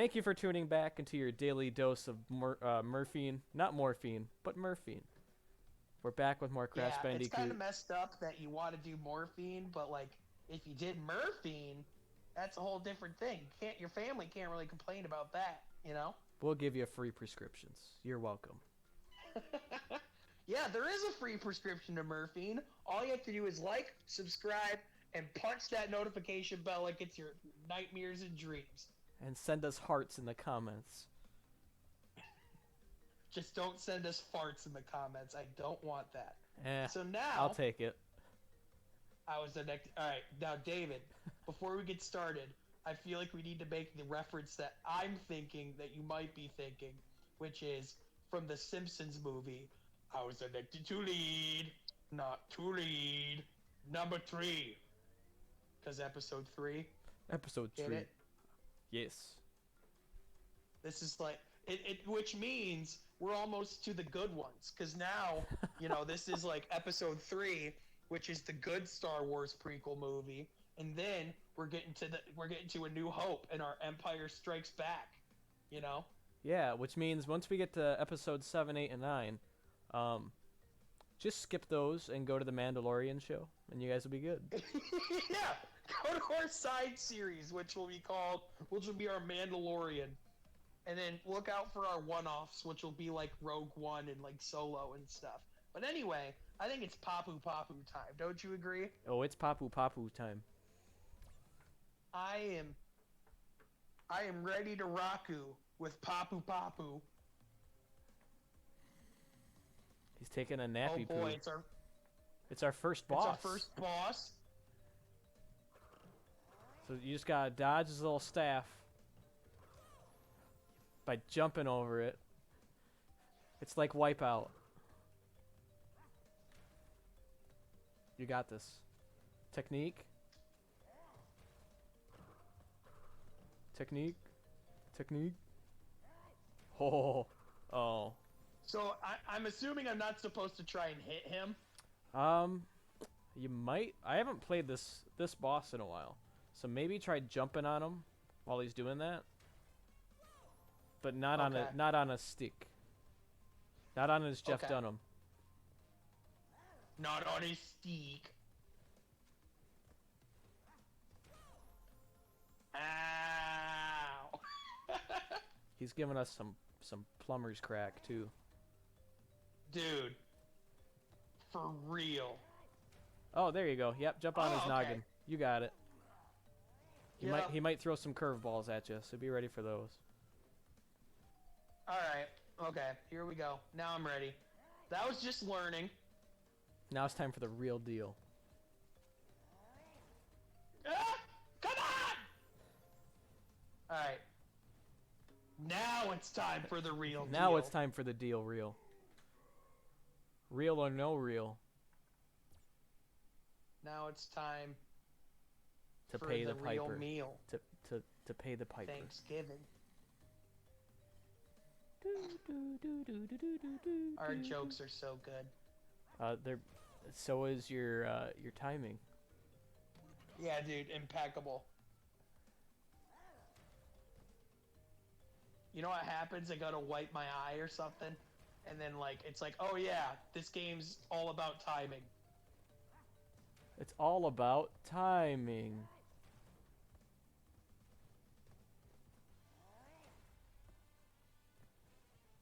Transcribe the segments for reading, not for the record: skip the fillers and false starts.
Thank you for tuning back into your daily dose of morphine. Not morphine, but morphine. We're back with more Crash Yeah, it's kind of Bandicoot. messed up that you want to do morphine, but like if you did morphine, that's a whole different thing. Can't your family can't really complain about that, you know? We'll give you free prescriptions. You're welcome. Yeah, there is a free prescription to morphine. All you have to do is like, subscribe, and punch that notification bell like it's your nightmares and dreams. And send us hearts in the comments. Just don't send us farts in the comments. I don't want that. Eh, So I'll now take it. I was the next. All right, now David. Before we get started, I feel like we need to make the reference that I'm thinking that you might be thinking, which is from the Simpsons movie. I was elected to lead, not to lead. Number 3, because episode 3. Episode Get 3. it? Yes. This is like which means we're almost to the good ones, because now this is like episode 3, which is the good Star Wars prequel movie, and then we're getting to A New Hope and our Empire Strikes Back. You know? Yeah, which means once we get to episode 7, 8, and 9, um, just skip those and go to the Mandalorian show, and you guys will be good. Yeah. Go to our side series, which will be our Mandalorian. And then look out for our one-offs, which will be like Rogue One and like Solo and stuff. But anyway, I think it's Papu Papu time. Don't you agree? Oh, it's Papu Papu time. I am I am ready to Raku with Papu Papu. He's taking a Oh nappy boy, poo. it's our It's our first it's our boss. first boss. So you just gotta dodge his little staff by jumping over it. It's like Wipeout. You got this. Technique. Technique. Technique. Oh. Oh. So I'm assuming I'm not supposed to try and hit him. Um, you might. I haven't played this boss in a while, so maybe try jumping on him while he's doing that. But not on Okay. a stick. Not on his Jeff Okay. Dunham. Not on his steak. Ow. He's giving us some plumber's crack too. Dude. For real. Oh, there you go. Yep, jump on his okay. noggin. You got it. Yep. He might throw some curveballs at you, so be ready for those. Alright. Okay, here we go. Now I'm ready. That was just learning. Now it's time for the real deal. Ah! Come on! Alright. Now it's time for the real deal. Now it's time for the deal real. Real or no real. Now it's time To for pay the the real piper. meal. To pay the piper. Thanksgiving. Our jokes are so good. They're so is your timing. Yeah, dude, impeccable. You know what happens? I gotta wipe my eye or something, and then like it's like, oh yeah, this game's all about timing. It's all about timing.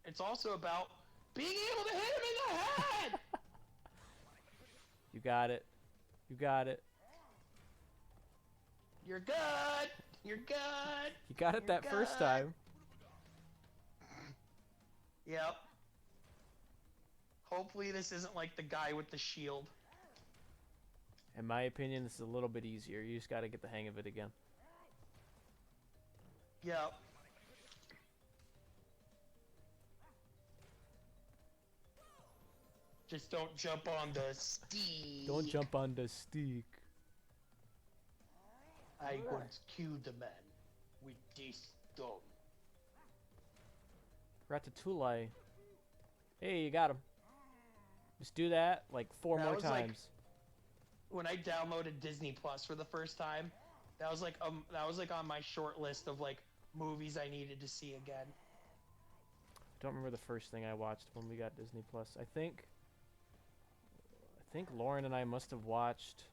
It's also about being able to hit him in the head. You got it. You got it. You're good. You're good. You got it You're that first good. time. Yep. Hopefully this isn't like the guy with the shield. In my opinion, this is a little bit easier. You just got to get the hang of it again. Yep. Just don't jump on the steed. Don't jump on the stick. I once killed a man with this stone. Ratatouille. Hey, you got him. Just do that like four That more was like- times. When I downloaded Disney Plus for the first time, that was like on my short list of like movies I needed to see again. I don't remember the first thing I watched when we got Disney Plus. I think Lauren and I must have watched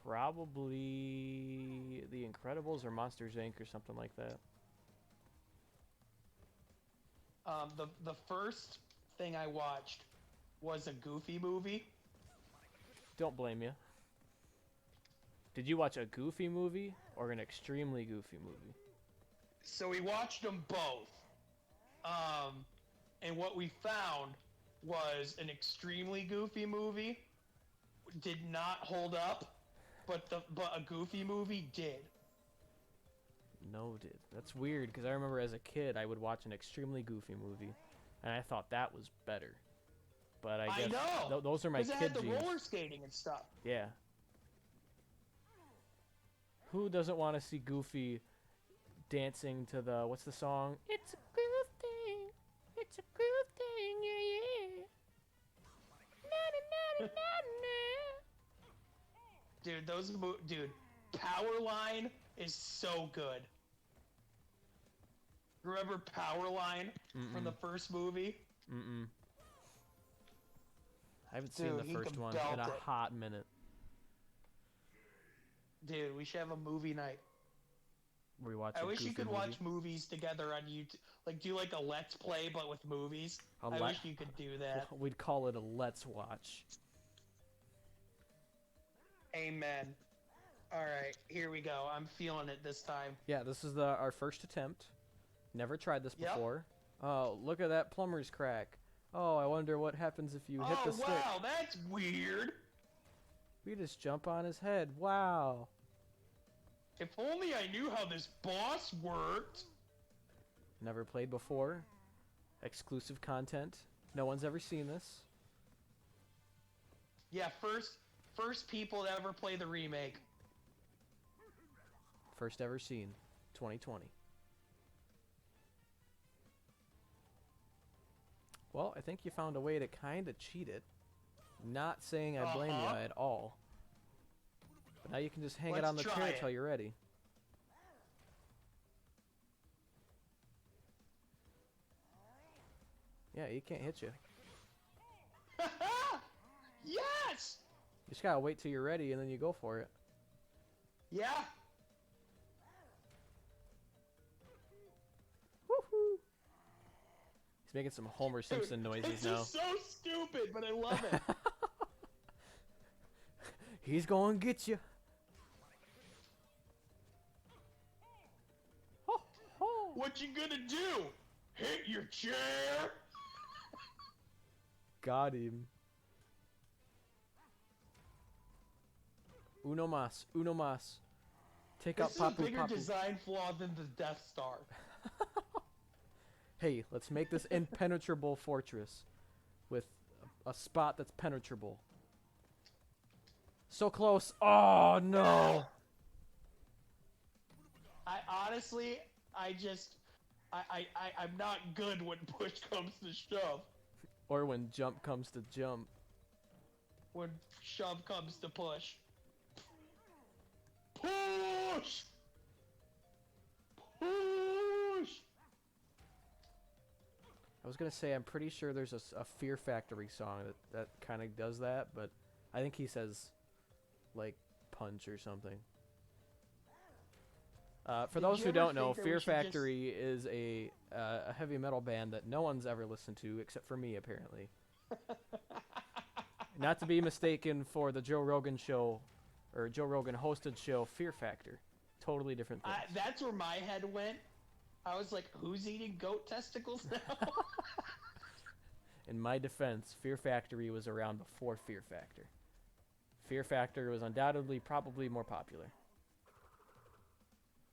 probably The Incredibles or Monsters Inc. or something like that. The first thing I watched was a Goofy movie. Don't blame you. Did you watch a Goofy movie or an extremely Goofy movie? So we watched them both. And what we found was an extremely Goofy movie did not hold up, but a Goofy movie did. No, did. That's weird because I remember as a kid I would watch an extremely Goofy movie, and I thought that was better. But I guess know. Those are my Because it kid had the genes. roller skating and stuff. Yeah. Who doesn't want to see Goofy dancing to the what's the song? It's a goof thing. It's a goof thing. Yeah, yeah. Na, na, na, na, na. Dude, Powerline is so good. Remember Powerline from the first movie? Mm-mm. I haven't seen the he first can one belt in a it. hot minute. Dude, we should have a movie night. We watch. I wish you could watch movies together on YouTube. Like, do like a Let's Play, but with movies. I wish you could do that. We'd call it a Let's Watch. Amen. Alright, here we go. I'm feeling it this time. Yeah, this is our first attempt. Never tried this Yep. before. Oh, look at that plumber's crack. Oh, I wonder what happens if you hit the stick. Oh, wow, that's weird. We just jump on his head. Wow. If only I knew how this boss worked. Never played before. Exclusive content. No one's ever seen this. Yeah, first people to ever play the remake. First ever seen. 2020. Well, I think you found a way to kind of cheat it. Not saying I blame you at all. But now you can just hang it on the chair until you're ready. Yeah, he can't hit you. Yes! You just gotta wait till you're ready and then you go for it. Yeah. Woohoo! He's making some Homer Simpson noises now. This is so stupid, but I love it. He's gonna get you. What you gonna do? Hit your chair? Got him. Uno mas, uno mas. Take out Papu, This is a bigger Papu. design flaw than the Death Star. Hey, let's make this impenetrable fortress with a spot that's penetrable. So close. Oh no. I honestly, I'm not good when push comes to shove. Or when jump comes to jump. When shove comes to push. Push! Push! I was gonna say I'm pretty sure there's a Fear Factory song that kind of does that, but I think he says like punch or something. For those who don't know, Fear Factory is a heavy metal band that no one's ever listened to except for me, apparently. Not to be mistaken for the Joe Rogan show, or Joe Rogan hosted show, Fear Factor. Totally different things. That's where my head went. I was like, who's eating goat testicles now? In my defense, Fear Factory was around before Fear Factor. Fear Factor was undoubtedly probably more popular.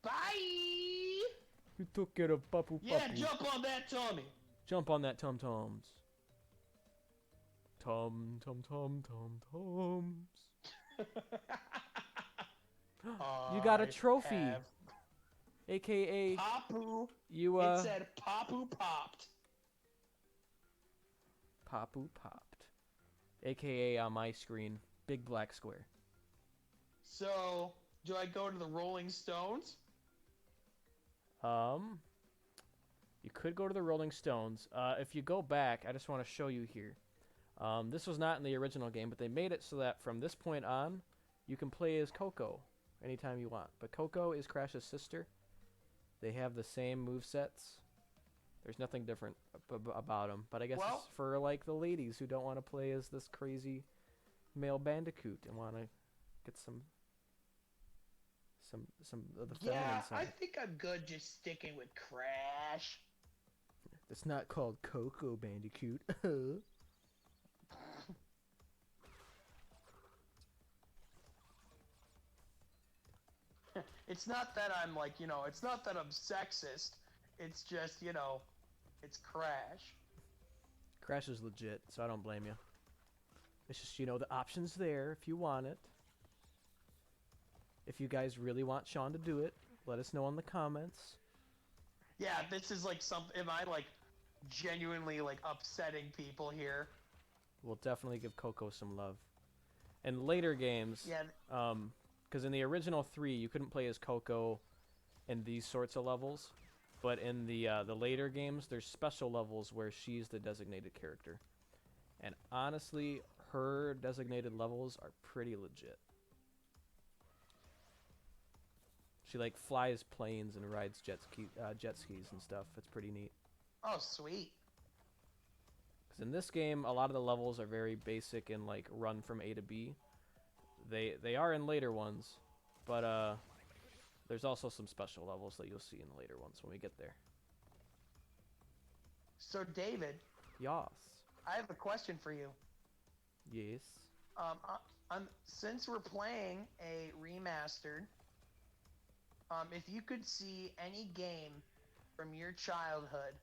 Bye! You took it of Papu Papu. Yeah, jump on that Tommy. Jump on that tum-tums. Tum-tum-tum-tum-tums. You got a trophy. AKA Papu. you It said Papu popped. Papu popped. AKA on my screen, big black square. So, do I go to the Rolling Stones? Um, you could go to the Rolling Stones. If you go back, I just want to show you here. This was not in the original game, but they made it so that from this point on, you can play as Coco anytime you want. But Coco is Crash's sister. They have the same movesets. There's nothing different about them. But I guess Well- it's for like the ladies who don't want to play as this crazy male Bandicoot and want to get some of the feminine Yeah, I side. think I'm good just sticking with Crash. It's not called Coco Bandicoot. It's not that I'm like, it's not that I'm sexist. It's just, it's Crash. Crash is legit, so I don't blame you. It's just, the option's there if you want it. If you guys really want Sean to do it, let us know in the comments. Yeah, this is like am I like genuinely like upsetting people here? We'll definitely give Coco some love. In later games, Yeah. Because in the original 3, you couldn't play as Coco in these sorts of levels. But in the later games, there's special levels where she's the designated character. And honestly, her designated levels are pretty legit. She like flies planes and rides jet skis and stuff. It's pretty neat. Oh, sweet. Because in this game, a lot of the levels are very basic and like run from A to B. They are in later ones, but there's also some special levels that you'll see in the later ones when we get there. So, David. Yas. I have a question for you. Yes. Since we're playing a remastered, if you could see any game from your childhood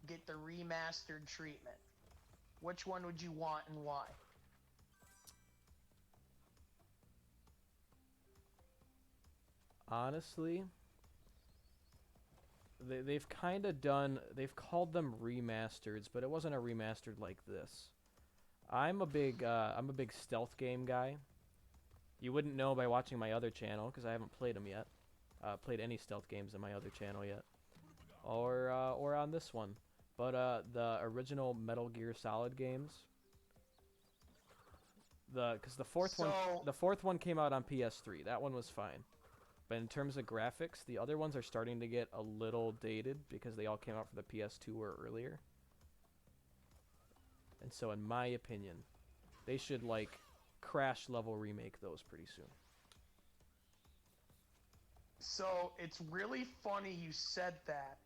get the remastered treatment, which one would you want and why? Honestly, they've called them remasters, but it wasn't a remastered like this. I'm a big stealth game guy. You wouldn't know by watching my other channel because I haven't played them yet. Played any stealth games in my other channel yet, or on this one. But the original Metal Gear Solid games. Because the fourth one came out on PS3. That one was fine. But in terms of graphics, the other ones are starting to get a little dated because they all came out for the PS2 or earlier. And so in my opinion, they should like Crash level remake those pretty soon. So it's really funny you said that,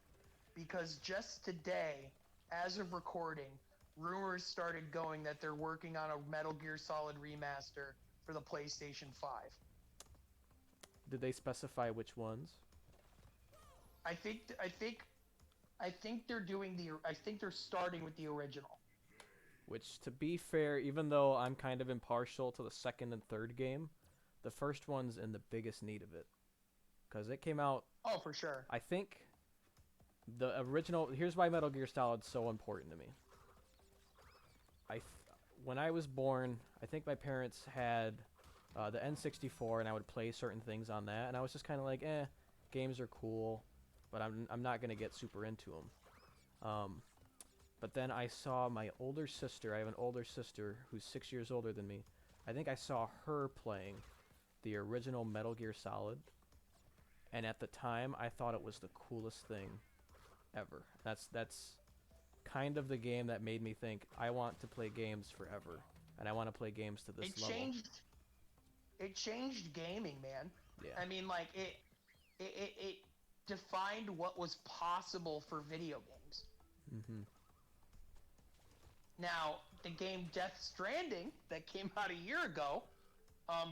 because just today, as of recording, rumors started going that they're working on a Metal Gear Solid remaster for the PlayStation 5. Did they specify which ones? I think they're starting with the original. Which, to be fair, even though I'm kind of impartial to the second and third game, the first one's in the biggest need of it. Because it came out... Oh, for sure. I think the original... Here's why Metal Gear Solid's so important to me. When I was born, I think my parents had the N64, and I would play certain things on that, and I was just kind of like, games are cool, but I'm not going to get super into them. But then I saw my older sister. I have an older sister who's 6 years older than me. I think I saw her playing the original Metal Gear Solid. And at the time, I thought it was the coolest thing ever. That's kind of the game that made me think, I want to play games forever. And I want to play games to this level. It changed gaming, man. Yeah. I mean, like, it defined what was possible for video games. Mm-hmm. Now, the game Death Stranding that came out a year ago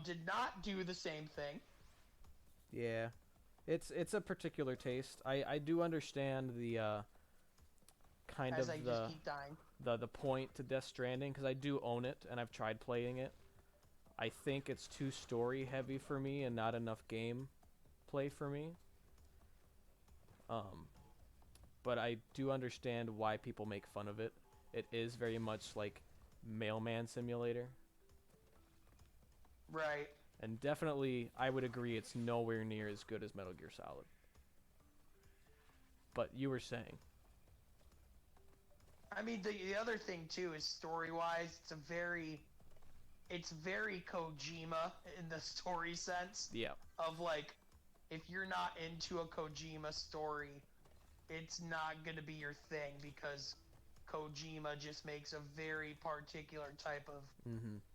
did not do the same thing. Yeah. It's a particular taste. I do understand the Just keep dying. the point to Death Stranding, because I do own it and I've tried playing it. I think it's too story heavy for me and not enough game play for me. But I do understand why people make fun of it. It is very much like Mailman Simulator. Right. And definitely, I would agree it's nowhere near as good as Metal Gear Solid. But you were saying. I mean, the other thing too is story-wise, it's very Kojima in the story sense. Yeah. Of like, if you're not into a Kojima story, it's not gonna be your thing because Kojima just makes a very particular type of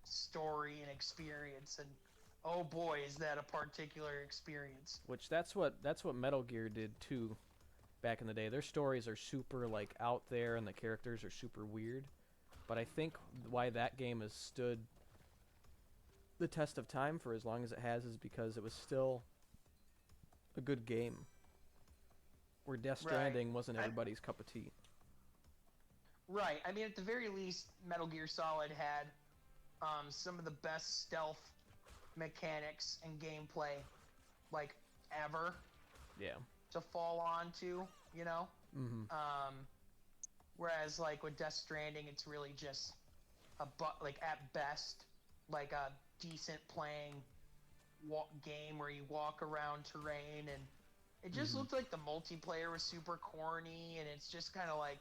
story and experience, and oh boy, is that a particular experience. Which that's what Metal Gear did too, back in the day. Their stories are super like out there, and the characters are super weird. But I think why that game has stood the test of time for as long as it has is because it was still a good game. Where Death Stranding wasn't everybody's cup of tea. Right. I mean, at the very least, Metal Gear Solid had some of the best stealth mechanics and gameplay, like, ever. Yeah. To fall onto, you know? Whereas, like, with Death Stranding, it's really just at best, like a decent playing game where you walk around terrain, and it just looked like the multiplayer was super corny, and it's just kind of like,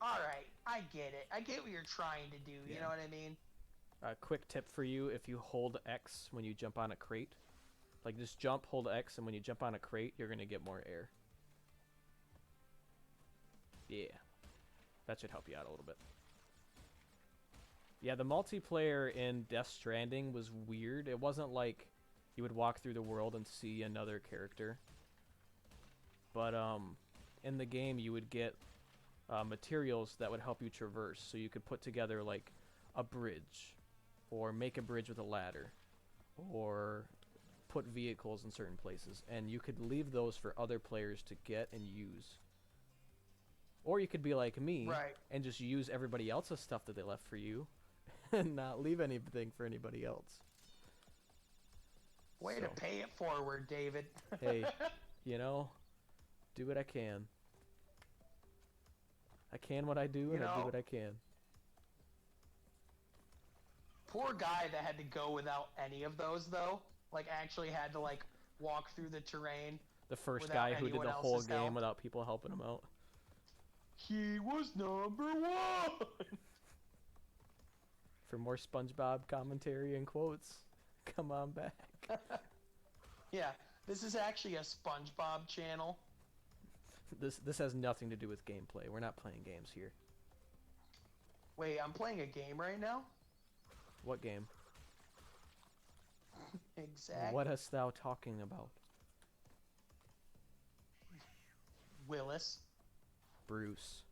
alright, I get it. I get what you're trying to do, you know what I mean? A quick tip for you, if you hold X when you jump on a crate, like just jump, hold X, and when you jump on a crate, you're going to get more air. Yeah. That should help you out a little bit. Yeah, the multiplayer in Death Stranding was weird. It wasn't like you would walk through the world and see another character. But in the game, you would get materials that would help you traverse. So you could put together like a bridge, or make a bridge with a ladder, or put vehicles in certain places. And you could leave those for other players to get and use. Or you could be like me and just use everybody else's stuff that they left for you and not leave anything for anybody else. Way to pay it forward, David. Hey, you know, do what I can. I can what I do, and I do what I can. Poor guy that had to go without any of those, though. Like, actually had to, like, walk through the terrain. The first guy who did the whole game without people helping him out. He was number one! For more SpongeBob commentary and quotes, come on back. Yeah, this is actually a SpongeBob channel. This has nothing to do with gameplay. We're not playing games here. Wait, I'm playing a game right now? What game? Exactly. What hast thou talking about? Willis. Bruce.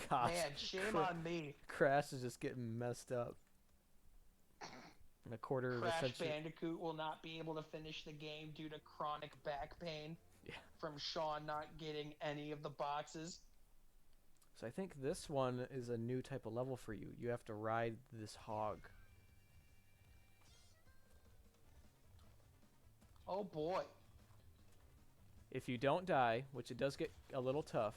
Gosh, man, shame on me. Crash is just getting messed up. In a quarter of a century. Crash Bandicoot will not be able to finish the game due to chronic back pain from Sean not getting any of the boxes. So I think this one is a new type of level for you. You have to ride this hog. Oh boy. If you don't die, which it does get a little tough,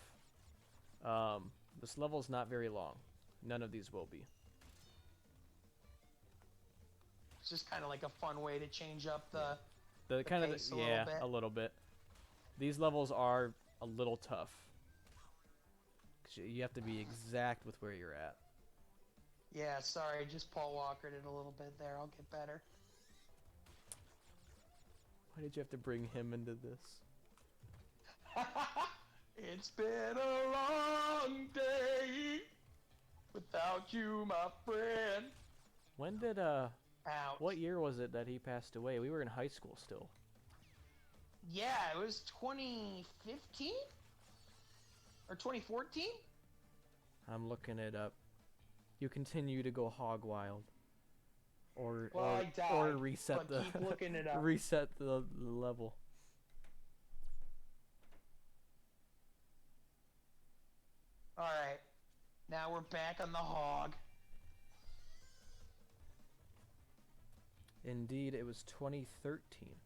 this level's not very long. None of these will be. It's just kind of like a fun way to change up the kind of pace a little bit. These levels are a little tough. 'Cause you have to be exact with where you're at. Yeah, sorry, just Paul Walkered it a little bit there. I'll get better. Why did you have to bring him into this? It's been a long day without you, my friend. When did Ouch. what year was it that he passed away? We were in high school still. Yeah, it was 2015 or 2014. I'm looking it up. You continue to go hog wild, or I died, or reset but keep looking it up. reset the level. All right, now we're back on the hog. Indeed, it was 2013.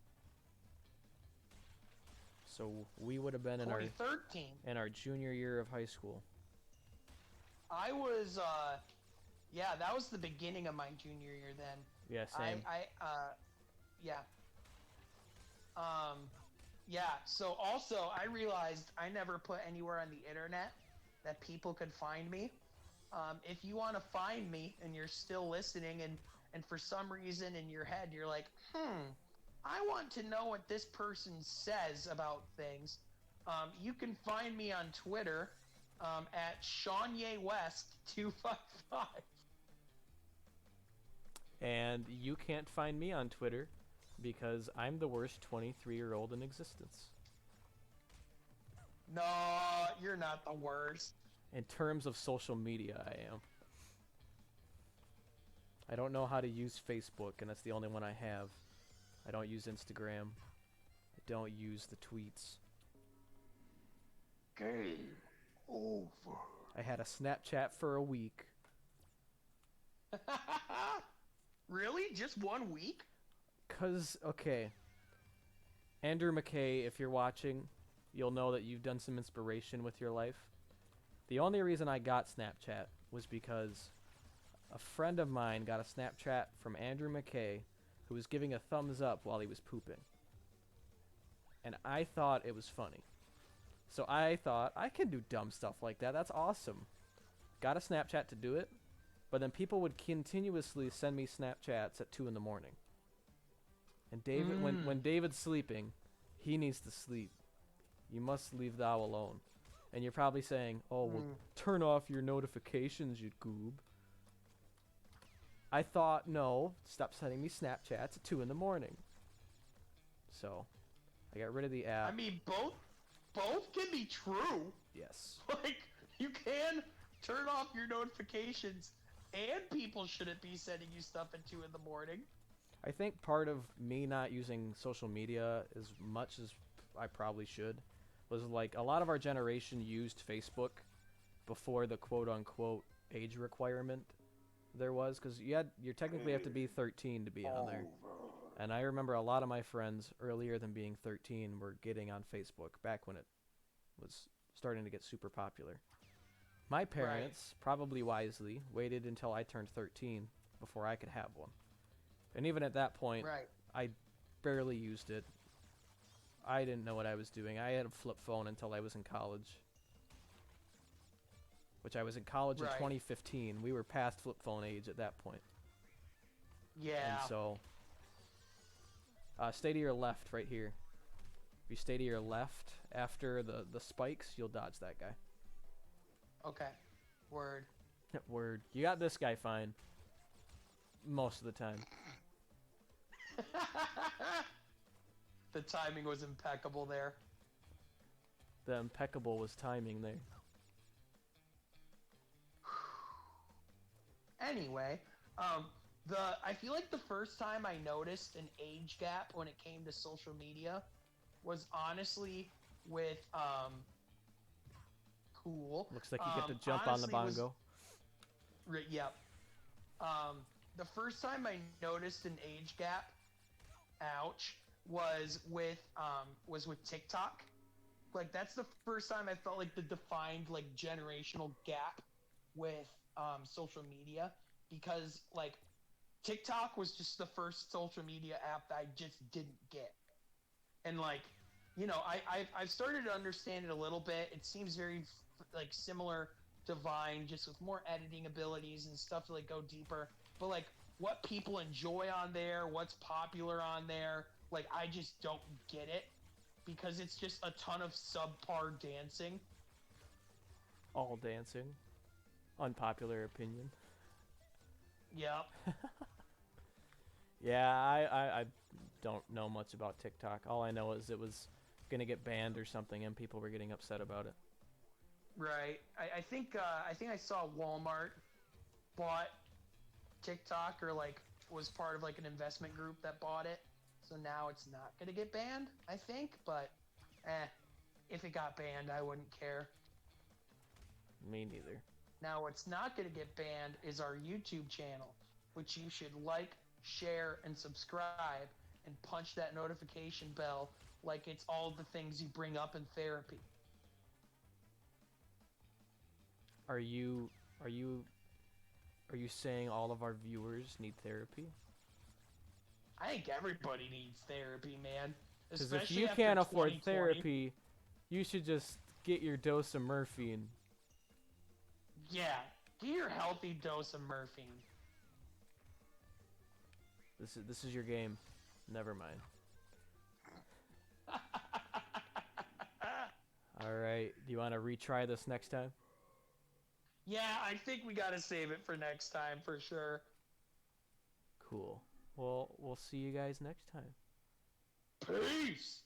So we would have been in 2013. our junior year of high school. I was yeah, that was the beginning of my junior year then. Yeah, same. Yeah. Yeah. So also, I realized I never put anywhere on the internet that people could find me. If you want to find me and you're still listening, and for some reason in your head you're like, I want to know what this person says about things, you can find me on Twitter at SeanYeWest255. And you can't find me on Twitter because I'm the worst 23-year-old in existence. No, you're not the worst. In terms of social media, I am. I don't know how to use Facebook, and that's the only one I have. I don't use Instagram. I don't use the tweets. Game over. I had a Snapchat for a week. Really? Just 1 week? Cause, okay, Andrew McKay, if you're watching, you'll know that you've done some inspiration with your life. The only reason I got Snapchat was because a friend of mine got a Snapchat from Andrew McKay, who was giving a thumbs up while he was pooping. And I thought it was funny. So I thought, I can do dumb stuff like that. That's awesome. Got a Snapchat to do it, but then people would continuously send me Snapchats at 2 in the morning. And David, when David's sleeping, he needs to sleep. You must leave thou alone. And you're probably saying, oh, well, turn off your notifications, you goob. I thought, no, stop sending me Snapchats at 2 in the morning. So, I got rid of the app. I mean, both can be true. Yes. Like, you can turn off your notifications, and people shouldn't be sending you stuff at 2 in the morning. I think part of me not using social media as much as I probably should was like a lot of our generation used Facebook before the quote-unquote age requirement there was, because you technically have to be 13 to be on there. And I remember a lot of my friends earlier than being 13 were getting on Facebook back when it was starting to get super popular. My parents, probably wisely, waited until I turned 13 before I could have one. And even at that point, I barely used it. I didn't know what I was doing. I had a flip phone until I was in college. Which I was in college in 2015. We were past flip phone age at that point. Yeah. And so, stay to your left right here. If you stay to your left after the spikes, you'll dodge that guy. Okay. Word. Word. You got this guy fine. Most of the time. The timing was impeccable there. The impeccable was timing there. Anyway, I feel like the first time I noticed an age gap when it came to social media was honestly with Cool. Looks like you get to jump on the bongo. Yep. The first time I noticed an age gap, ouch, was with TikTok. Like, that's the first time I felt like the defined like generational gap with social media, because like TikTok was just the first social media app that I just didn't get. And like, you know, I've started to understand it a little bit. It seems very like similar to Vine, just with more editing abilities and stuff to like go deeper. But like what people enjoy on there, what's popular on there, like I just don't get it, because it's just a ton of subpar dancing. All dancing. Unpopular opinion. Yep. Yeah, I don't know much about TikTok. All I know is it was gonna get banned or something, and people were getting upset about it. Right. I think I saw Walmart bought TikTok, or like was part of like an investment group that bought it. So now it's not gonna get banned, I think. But if it got banned, I wouldn't care. Me neither. Now what's not gonna get banned is our YouTube channel, which you should like, share, and subscribe, and punch that notification bell like it's all the things you bring up in therapy. Are you saying all of our viewers need therapy? I think everybody needs therapy, man. Because if Especially you after can't afford 2020. therapy, you should just get your dose of morphine. Yeah, get your healthy dose of morphine. This is your game. Never mind. All right. Do you want to retry this next time? Yeah, I think we gotta save it for next time for sure. Cool. Well, we'll see you guys next time. Peace!